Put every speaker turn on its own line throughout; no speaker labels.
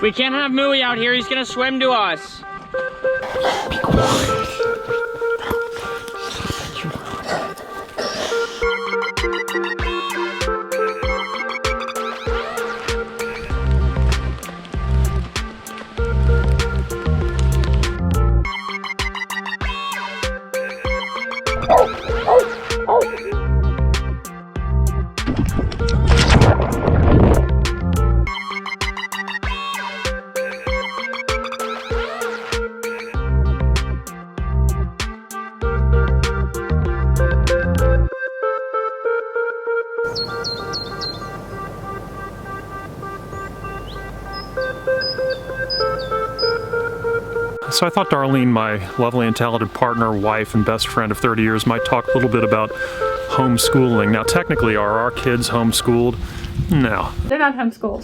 We can't have Mooey out here. He's gonna swim to us.
Be quiet. So I thought Darlene, my lovely and talented partner, wife, and best friend of 30 years, might talk a little bit about homeschooling. Now, technically, are our kids homeschooled? No.
They're not homeschooled.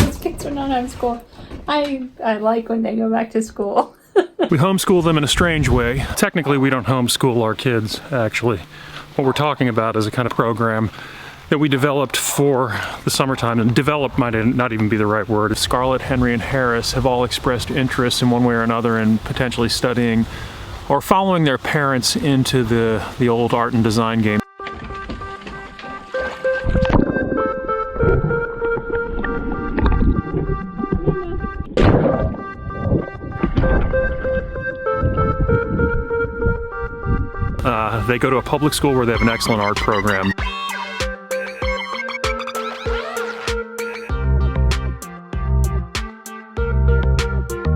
These kids are not homeschooled. I like when they go back to school.
We homeschool them in a strange way. Technically, we don't homeschool our kids, actually. What we're talking about is a kind of program that we developed for the summertime, and developed might not even be the right word. Scarlett, Henry, and Harris have all expressed interest in one way or another in potentially studying or following their parents into the old art and design game. They go to a public school where they have an excellent art program.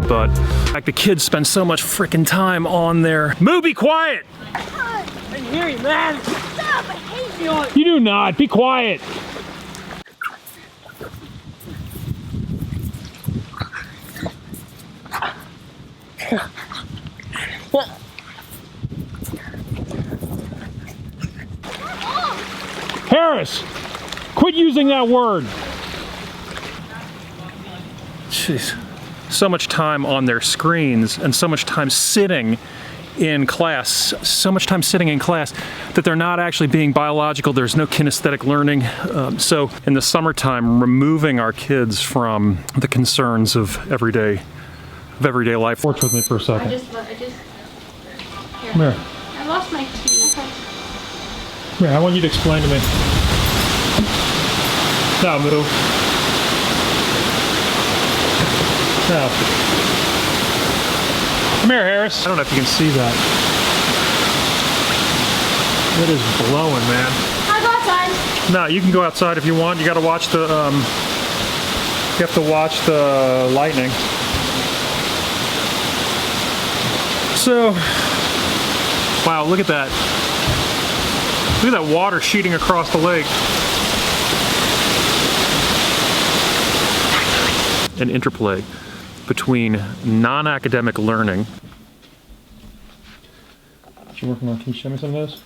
But like the kids spend so much freaking time on their— Moo, be quiet!
I can hear you, man. Stop! I hate you.
You do not. Be quiet. Harris, quit using that word. Jeez. So much time on their screens and so much time sitting in class, that they're not actually being biological. There's no kinesthetic learning. So in the summertime, removing our kids from the concerns of everyday life. Work with me for a second.
Here.
Come here.
I lost my key. Okay.
Come here, I want you to explain to me. Now move. Now. Come here, Harris. I don't know if you can see that. It is blowing, man.
I'll go outside.
No, you can go outside if you want. You gotta watch the, you have to watch the lightning. So, wow, look at that. Look at that water sheeting across the lake. An interplay between non-academic learning. What you working on? Can you show me some of those?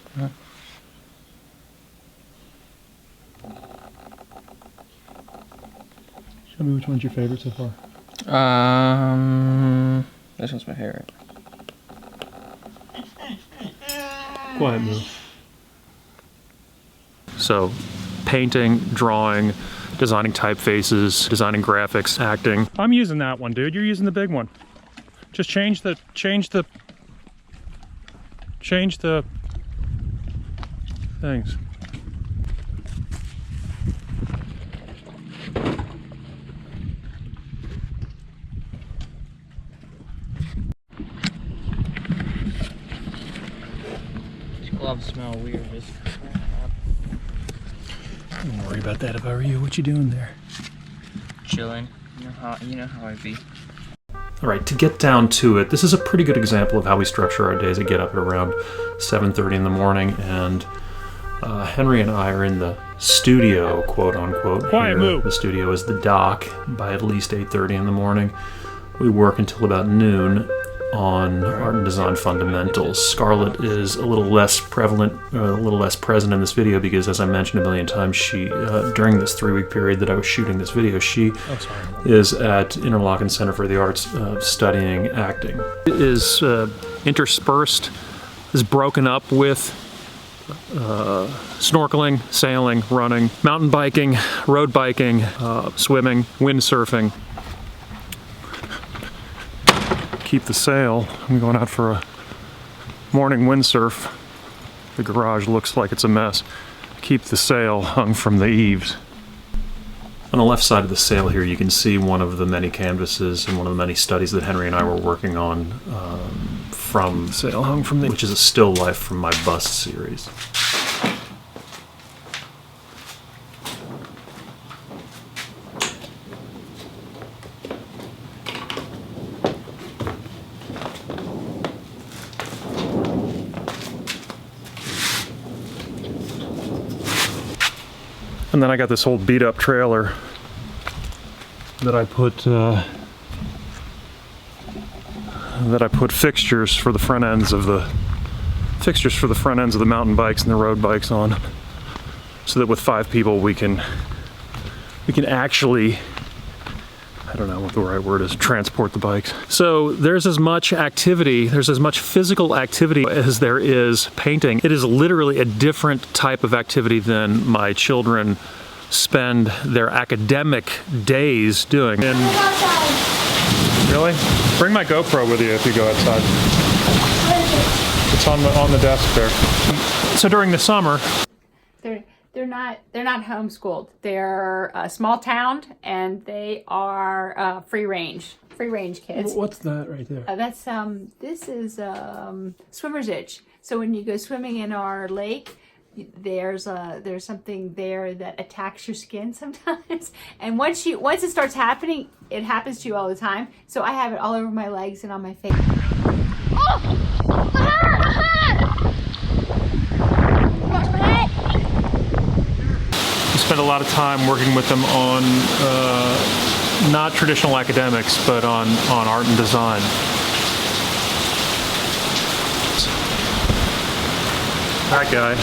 Show me which one's your favorite so far.
This one's my favorite.
Quiet move. So, painting, drawing, designing typefaces, designing graphics, acting. I'm using that one, dude. You're using the big one. Just change the things.
These gloves smell weird.
Don't worry about that if I were you. What you doing there?
Chilling. You know how I be.
All right, to get down to it, this is a pretty good example of how we structure our days. I get up at around 7:30 in the morning, and Henry and I are in the studio, quote unquote. Quiet move. The studio is the dock by at least 8:30 in the morning. We work until about noon on art and design fundamentals. Scarlett is a little less prevalent, a little less present in this video because, as I mentioned a million times, she during this 3-week period that I was shooting this video, she is at Interlochen Center for the Arts studying acting. It is interspersed, is broken up with snorkeling, sailing, running, mountain biking, road biking, swimming, windsurfing, keep the sail. I'm going out for a morning windsurf. The garage looks like it's a mess. Keep the sail hung from the eaves. On the left side of the sail here, you can see one of the many canvases and one of the many studies that Henry and I were working on from sail hung from the, which is a still life from my bust series. And then I got this old beat-up trailer that I put fixtures for the front ends of the mountain bikes and the road bikes on, so that with 5 people we can actually, I don't know what the right word is, transport the bikes. So there's as much activity, there's as much physical activity as there is painting. It is literally a different type of activity than my children spend their academic days doing. And really? Bring my GoPro with you if you go outside. It's on the desk there. So during the summer,
they're not homeschooled. They're a small town, and they are free range kids.
What's that right there?
That's this is swimmer's itch. So when you go swimming in our lake, there's something there that attacks your skin sometimes, and once it starts happening, it happens to you all the time. So I have it all over my legs and on my face.
We spend a lot of time working with them on not traditional academics, but on art and design. That guy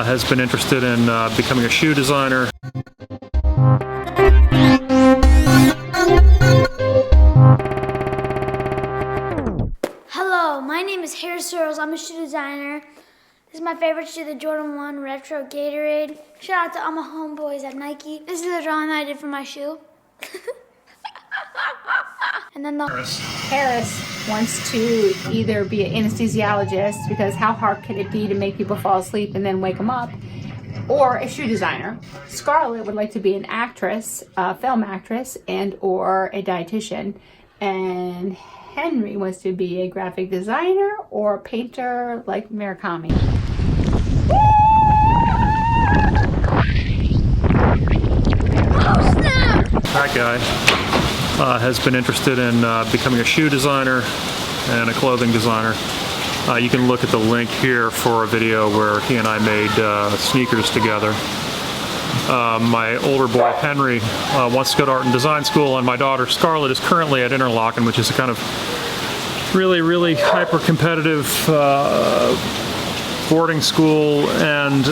has been interested in becoming a shoe designer.
Hello, my name is Elliott Earls. I'm a shoe designer. This is my favorite shoe, the Jordan 1 Retro Gatorade. Shout out to all my homeboys at Nike. This is the drawing I did for my shoe. And then
Harris wants to either be an anesthesiologist, because how hard could it be to make people fall asleep and then wake them up, or a shoe designer. Scarlett would like to be an actress, a film actress, and or a dietitian. And Henry wants to be a graphic designer or a painter like Murakami.
oh snap!
That guy has been interested in becoming a shoe designer and a clothing designer. You can look at the link here for a video where he and I made sneakers together. My older boy Henry wants to go to art and design school, and my daughter Scarlett is currently at Interlochen, which is a kind of really hyper-competitive boarding school and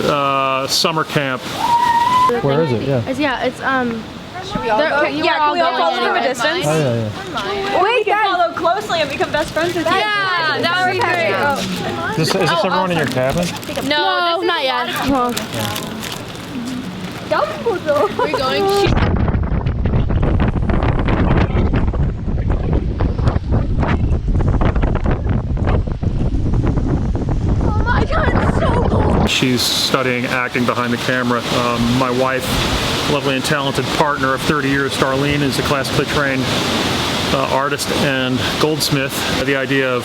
summer camp.
Where is it? Yeah.
It's
Should we all go?
can we all follow from a distance?
Oh, yeah.
We can follow closely and become best friends with you. Yeah, that would be great.
Is this everyone in your cabin?
No, not yet.
We're going to...
She's studying acting behind the camera. My wife, lovely and talented partner of 30 years, Darlene, is a classically trained artist and goldsmith. The idea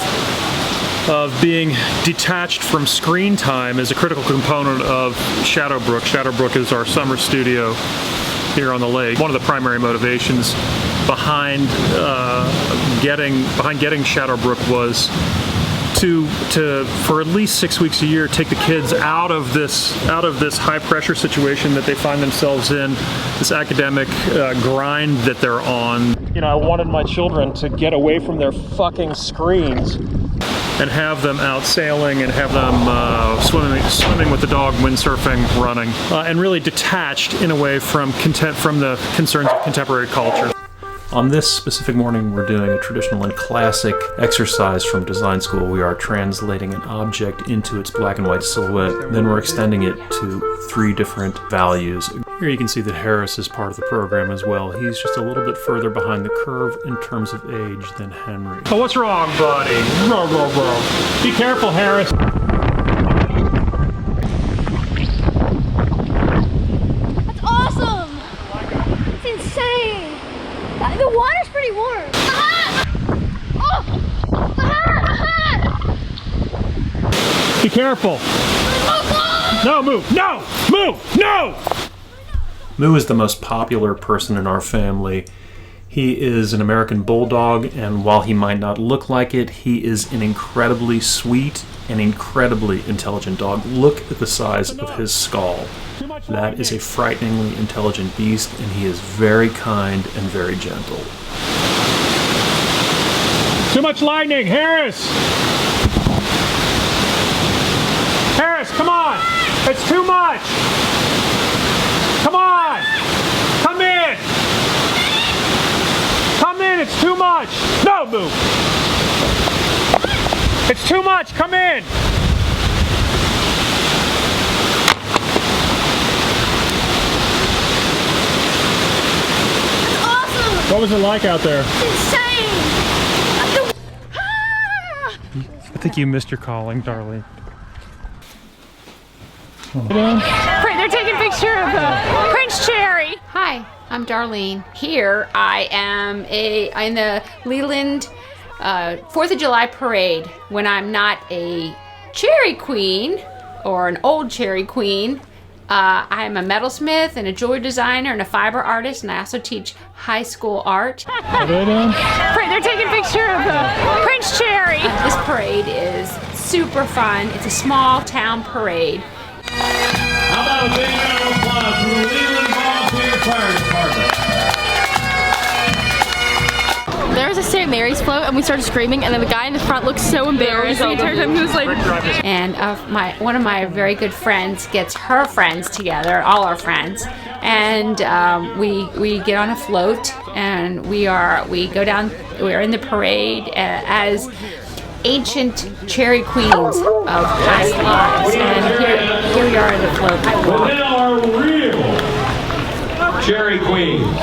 of being detached from screen time is a critical component of Shadowbrook. Shadowbrook is our summer studio here on the lake. One of the primary motivations behind getting Shadowbrook was to for at least 6 weeks a year take the kids out of this high pressure situation that they find themselves in, this academic grind that they're on. You know, I wanted my children to get away from their fucking screens and have them out sailing and have them swimming with the dog, windsurfing, running, and really detached in a way from the concerns of contemporary culture. On this specific morning, we're doing a traditional and classic exercise from design school. We are translating an object into its black and white silhouette. Then we're extending it to 3 different values. Here you can see that Harris is part of the program as well. He's just a little bit further behind the curve in terms of age than Henry. Oh, what's wrong, buddy? Row, row, row. Be careful, Harris.
That's awesome! It's insane! The water's pretty warm. Oh!
Be careful. No, move. No! Move! No! Moo is the most popular person in our family. He is an American Bulldog, and while he might not look like it, he is an incredibly sweet and incredibly intelligent dog. Look at the size of his skull. That is a frighteningly intelligent beast, and he is very kind and very gentle. Too much lightning! Harris! Harris, come on! It's too much! Come on! Come in! Come in, it's too much! No, move! It's too much, come in!
That's awesome!
What was it like out there?
It's insane!
I think you missed your calling, darling.
They're taking a picture of Prince Cherry.
Hi, I'm Darlene. Here I am in the Leland 4th of July parade when I'm not a cherry queen or an old cherry queen. I'm a metalsmith and a jewelry designer and a fiber artist, and I also teach high school art.
They're taking a picture of Prince Cherry.
This parade is super fun. It's a small town parade.
How about a big round of applause for the Leland Volunteer Fire Department?
There was a St. Mary's float, and we started screaming, and then the guy in the front looked so embarrassed. And he turned to him, he was like...
And one of my very good friends gets her friends together, all our friends, and we get on a float, and we are in the parade as ancient cherry queens of past lives, and here we are in the float.
Well, they are real cherry queens.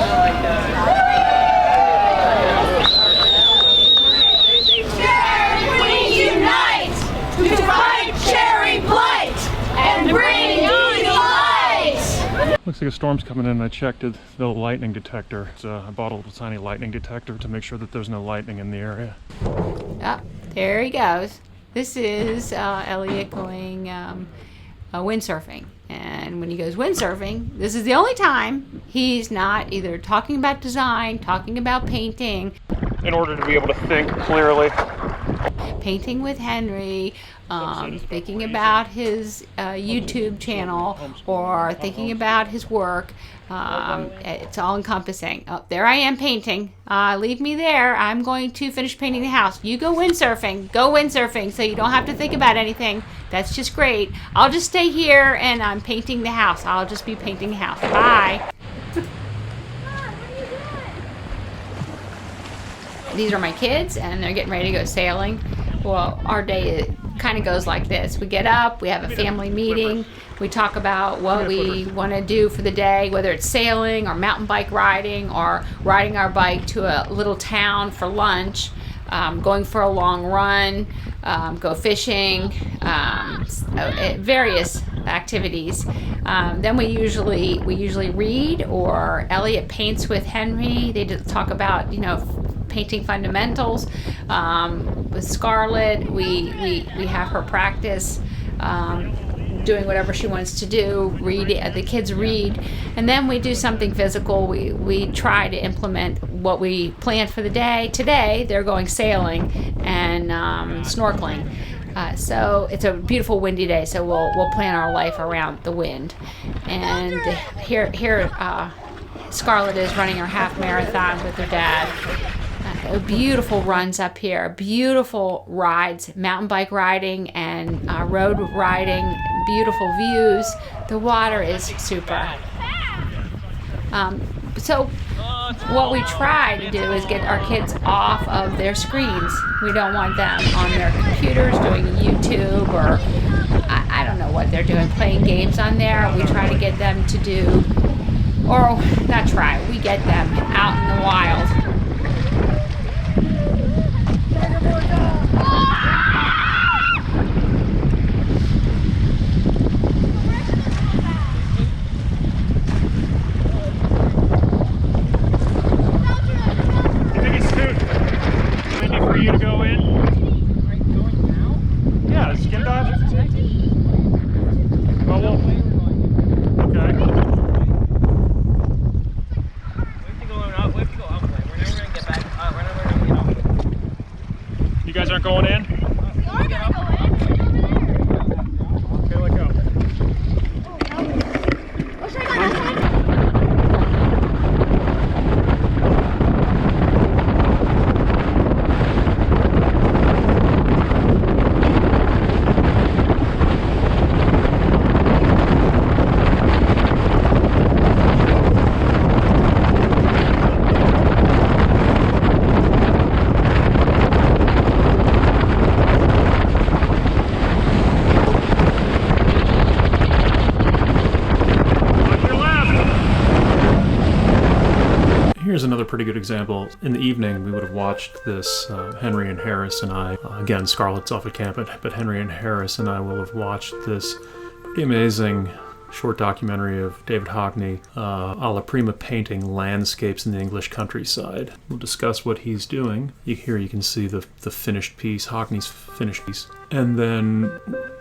Cherry Queens unite to fight cherry blight and bring you light.
Looks like a storm's coming in. I checked the lightning detector. I bought a little tiny lightning detector to make sure that there's no lightning in the area.
Oh, there he goes. This is Elliott going windsurfing. And when he goes windsurfing, this is the only time he's not either talking about design, talking about painting.
In order to be able to think clearly.
Painting with Henry, thinking about his YouTube channel, or thinking about his work. It's all encompassing. Oh, there I am painting. Leave me there. I'm going to finish painting the house. You go windsurfing so you don't have to think about anything. That's just great. I'll just stay here and I'm painting the house. I'll just be painting the house. Bye. These are my kids, and they're getting ready to go sailing. Well, our day kind of goes like this. We get up, we have a family meeting, we talk about what we want to do for the day, whether it's sailing or mountain bike riding or riding our bike to a little town for lunch, going for a long run, go fishing, various activities. Then we usually read, or Elliott paints with Henry. They talk about, painting fundamentals. With Scarlett, we have her practice doing whatever she wants to do. The kids read, and then we do something physical. We try to implement what we planned for the day. Today they're going sailing and snorkeling. So it's a beautiful windy day, so we'll plan our life around the wind. And here Scarlett is running her half marathon with her dad. Beautiful runs up here, beautiful rides, mountain bike riding and road riding, beautiful views. The water is super. So what we try to do is get our kids off of their screens. We don't want them on their computers doing YouTube, or I don't know what they're doing, playing games on there. We try to get them to do Or not try, we get them out in the wild.
You think it's too windy for you to go in? Are you going now? Yeah, skin dive. Oh, well. Okay. You guys aren't going in?
We are gonna go in.
Okay, let go.
Oh, should I go that side?
Here's another pretty good example. In the evening, we would have watched this, Henry and Harris and I, again, Scarlett's off at camp, but Henry and Harris and I will have watched this pretty amazing short documentary of David Hockney, a la prima painting landscapes in the English countryside. We'll discuss what he's doing. Here you can see the finished piece, Hockney's finished piece. And then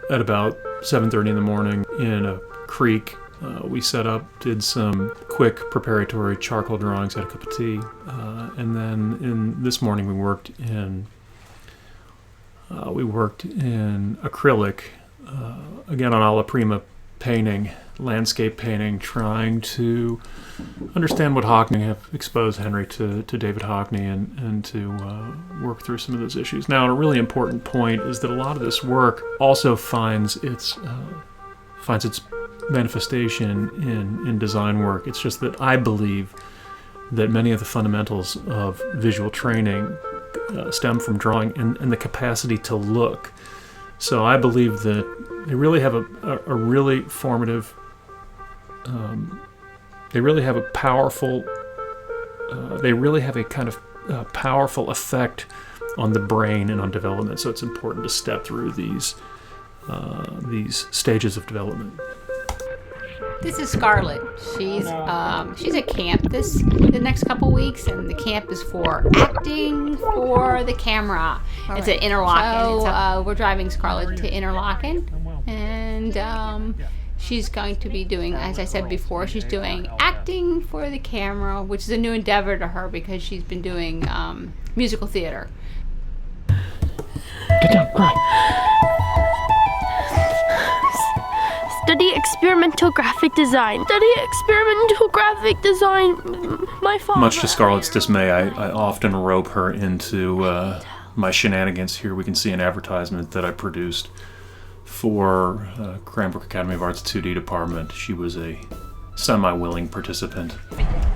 at about 7:30 in the morning in a creek, we set up, did some quick preparatory charcoal drawings, had a cup of tea, and then this morning we worked in acrylic, again on alla prima painting, landscape painting, trying to understand what Hockney have exposed Henry to David Hockney and to work through some of those issues. Now, a really important point is that a lot of this work also finds its manifestation in design work. It's just that I believe that many of the fundamentals of visual training stem from drawing and the capacity to look. So I believe that they really have a really formative, they really have a kind of powerful effect on the brain and on development. So it's important to step through these stages of development.
This is Scarlett. She's at camp the next couple weeks, and the camp is for acting for the camera. It's at Interlaken. So we're driving Scarlett to Interlaken, and she's going to be doing, as I said before, she's doing acting for the camera, which is a new endeavor to her because she's been doing musical theater.
Get down, cry. Study experimental graphic design. My father.
Much to Scarlett's dismay, I often rope her into my shenanigans. Here we can see an advertisement that I produced for Cranbrook Academy of Arts 2D department. She was a semi-willing participant.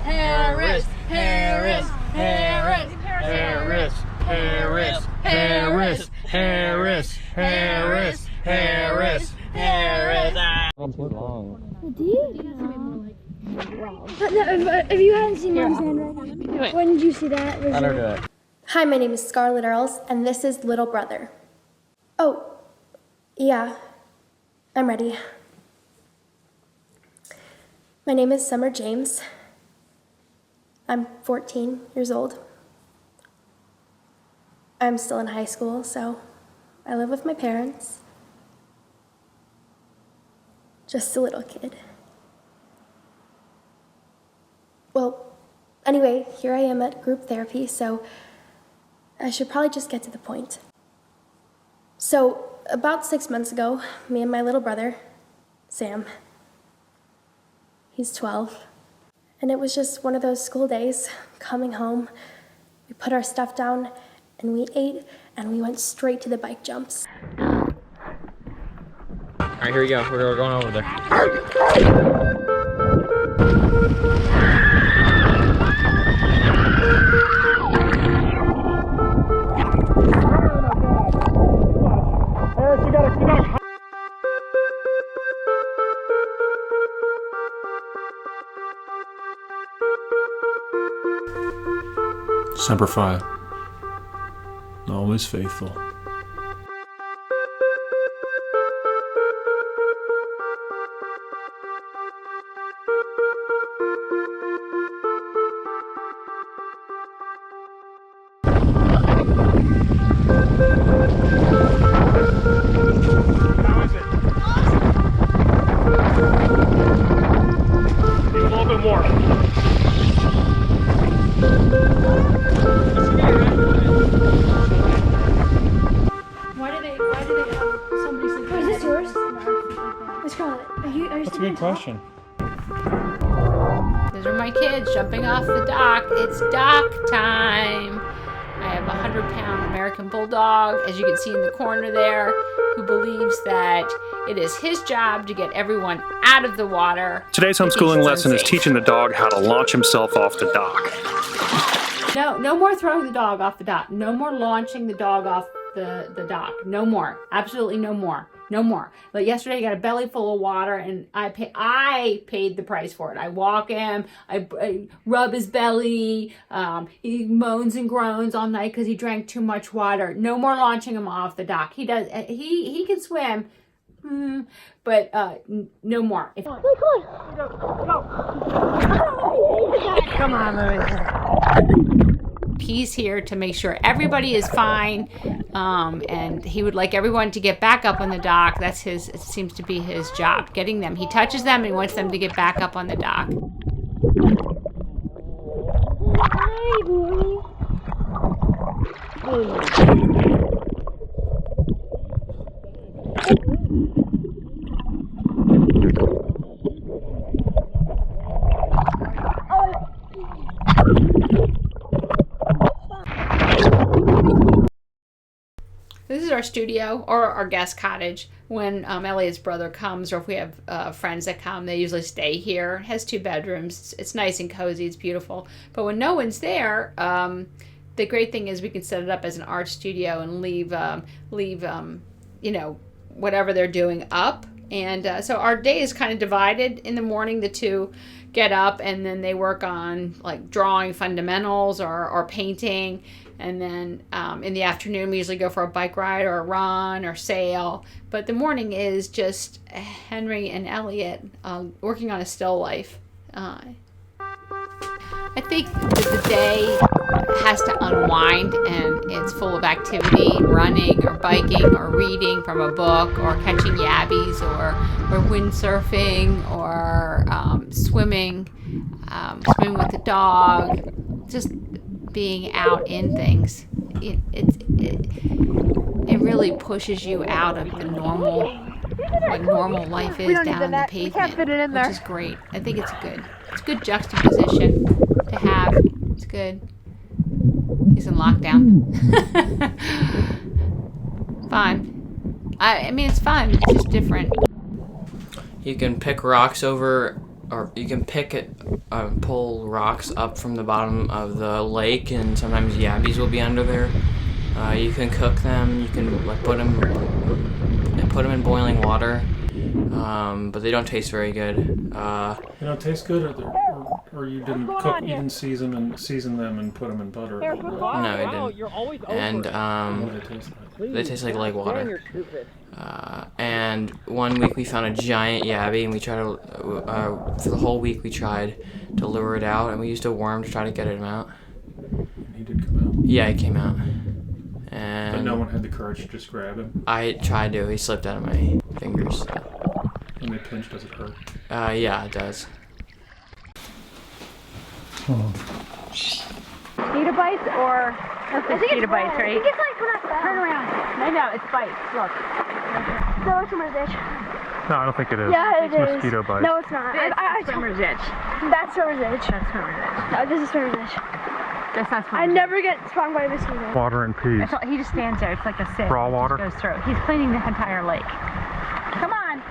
Harris, Harris, Harris, Harris, Harris, Harris, Harris, Harris, Harris, Harris.
If you hadn't seen Mom's handwriting, when did you see that? I don't know. Hi, my name is Scarlett Earls, and this is Little Brother. Oh, yeah, I'm ready. My name is Summer James. I'm 14 years old. I'm still in high school, so I live with my parents. Just a little kid. Well, anyway, here I am at group therapy, so I should probably just get to the point. So, about 6 months ago, me and my little brother, Sam, he's 12, and it was just one of those school days, coming home, we put our stuff down, and we ate, and we went straight to the bike jumps.
All right, here we go. We're going over there.
Semper Fi. Always faithful.
How is it? Need a little bit more.
Why do they have somebody sleep?
Is this yours? Miss Scarlett, are you
That's a good question.
Those are my kids jumping off the dock. It's dock time. I have a 100-pound American Bulldog, as you can see in the corner there, who believes that it is his job to get everyone out of the water.
Today's homeschooling lesson is teaching the dog how to launch himself off the dock.
No more throwing the dog off the dock. No more launching the dog off the dock. No more. Absolutely no more. No more. Like yesterday, he got a belly full of water, and I paid the price for it. I walk him, I rub his belly. He moans and groans all night because he drank too much water. No more launching him off the dock. He does. He can swim, but no more. Come on, he's here to make sure everybody is fine, and he would like everyone to get back up on the dock. It seems to be his job, getting them. He touches them and he wants them to get back up on the dock. This is our studio, or our guest cottage. When Elliott's brother comes, or if we have friends that come, they usually stay here. It has 2 bedrooms. It's nice and cozy. It's beautiful. But when no one's there, the great thing is we can set it up as an art studio and leave whatever they're doing up. And so our day is kind of divided. In the morning, the two get up and then they work on like drawing fundamentals or painting. And then in the afternoon, we usually go for a bike ride or a run or sail. But the morning is just Henry and Elliott working on a still life. I think that the day has to unwind, and it's full of activity, running or biking or reading from a book or catching yabbies or windsurfing or swimming with the dog, just being out in things. It really pushes you out of the what normal life is down on the pavement, which is great. I think it's good juxtaposition to have. It's good. He's in lockdown. Fun. I mean, it's fun. It's just different.
You can pick rocks over, or you can pull rocks up from the bottom of the lake, and sometimes yabbies will be under there. You can cook them. You can put them in boiling water, but they don't taste very good.
They don't taste good, or you didn't cook, you didn't season them and put them in butter.
No, I didn't. And they taste like lake water. And one week we found a giant yabby, and we tried to for the whole week we tried to lure it out, and we used a worm to try to get him out.
He did come out.
Yeah, he came out.
But no one had the courage to just grab him.
I tried to. He slipped out of my fingers.
When they pinch, does it hurt?
Yeah, it does.
Mosquito bites or mosquito bites, right?
I think it's like when I fell.
Turn around. I know, it's bites. Look.
No, it's swimmer's itch.
No, I don't think it is.
Yeah, it is.
Mosquito bite.
No, it's not.
It's swimmer's itch.
That's swimmer's itch.
That's swimmer's itch.
No, this is swimmer's itch.
That's not
I
swimmer's
never get stung by a mosquito.
Water and peas.
itch. He just stands there. It's like a sieve.
Raw water?
It just goes through. He's cleaning the entire lake. Come on.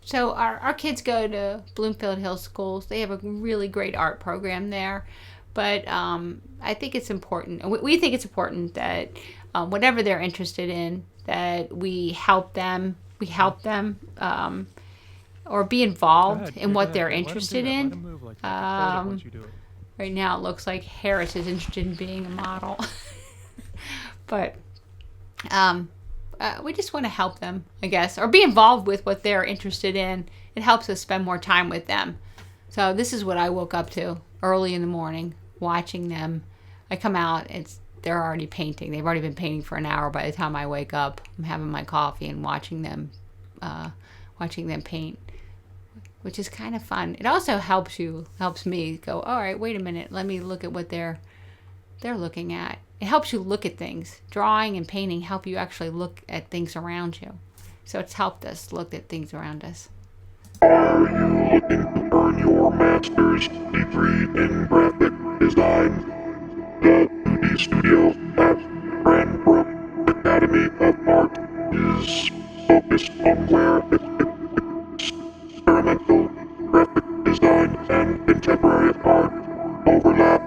So our kids go to Bloomfield Hill Schools. They have a really great art program there. But I think it's important, we think it's important that whatever they're interested in, that we help them, or be involved in what they're interested in. Right now it looks like Harris is interested in being a model. But we just want to help them, I guess, or be involved with what they're interested in. It helps us spend more time with them. So this is what I woke up to early in the morning, watching them. I come out, they're already painting. They've already been painting for an hour by the time I wake up. I'm having my coffee and watching them paint, which is kind of fun. It also helps me go, all right, wait a minute, let me look at what they're looking at. It helps you look at things. Drawing and painting help you actually look at things around you. So it's helped us look at things around us.
Are you looking to earn your master's degree in graphic design? The 2D studio at Cranbrook Academy of Art is focused on where experimental graphic design and contemporary art overlap.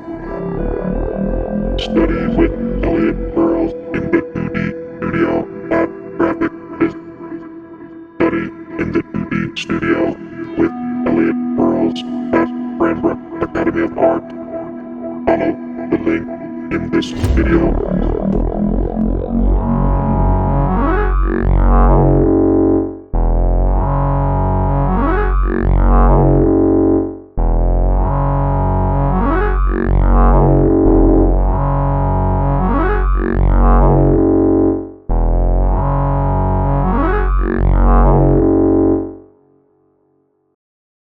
Study with Elliott Earls in the 2D studio at graphic design. Study in the 2D studio with Elliott Earls at Cranbrook Academy of Art. Follow the link in this video.